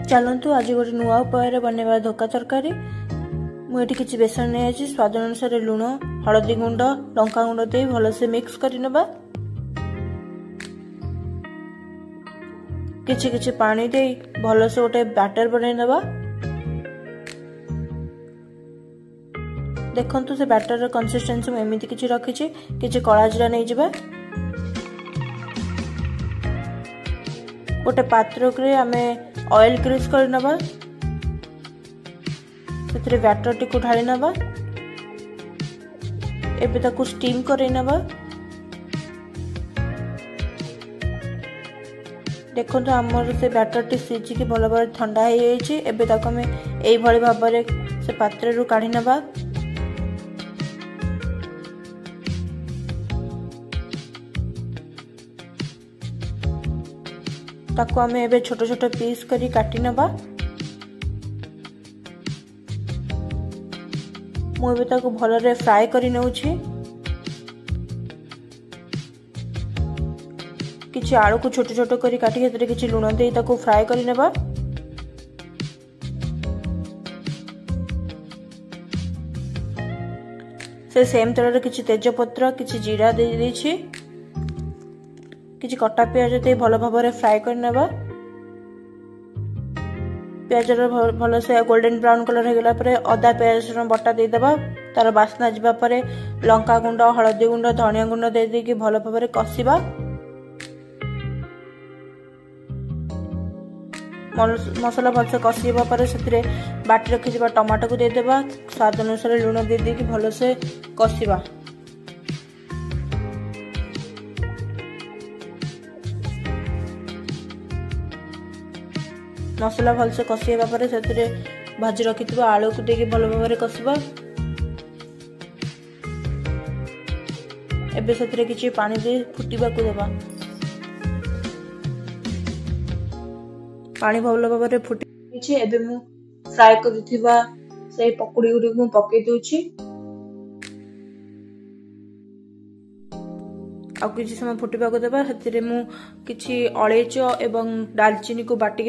चलतु आज गोटे नुआ उपाय बनवा धोका तरकारी। मुझे किसी बेसन नहीं स्वाद अनुसार लुण हलदी गुंड लंका गुंड दे भलसे मिक्स कर किछि पानी दे भलसे गोटे बैटर बनवा। देखंतु से बैटर कंसिस्टेंसी में एमती किछि रखिछि किछि कला जीरा नहीं जिबा। गोटे पात्र के आमे ऑयल ग्रीस कर नबा सेतरे बैटर टिकु ढाली नबा। एबे ताकु स्टीम करे नबा। देखंतु हमर से बैटर टी सिझी के भलो भाबरे ठंडा हो जाइछि। एबे ताकु हमें एई भली भाबरे से पात्र रु काढी नबा। ताकू आमे एबे छोट छोट पीस करी काटी नबा। मु एबे ताकू भलरे फ्राई करी नउछि। किछि आलू को छोट छोट करी काटी हेतरे किछि लुण देई ताकू फ्राई करी नबा। से सेम तरह किछि तेजपत्र किछि जीरा दे देछि। किछि कटा प्याज दे भलो भाबरे फ्राई कर नबा। प्याज भलो से गोल्डन ब्राउन कलर हो गला परे अदा प्याज बटा दे देबा। तार बास्ना जिबा परे लंका गुंड हळदी गुंड धनिया गुंड दे दे कि भलो भाबरे कसिबा। मसला भलसे कसिबा परे सेतिरे बाटी रखि जिबा टमाटो को दे देबा। स्वाद अनुसार लूण दे दे कि भलो से कसिबा। मसला भलसे कसिबा परे सेतिरे भाजी रखिथिबा आलू को देके भलो भाबरे कसिबा। एबे सेतिरे किछि पानी दे फुटिबा को देबा। पानी भलो भाबरे फुटि छि। एबे मु फ्राई करिथिबा से पकोड़ी गुडी को पके दोछि। आ किछि समय फुटिबा को देबा। सेतिरे मु किछि अळेच एवं दालचीनी को बाटी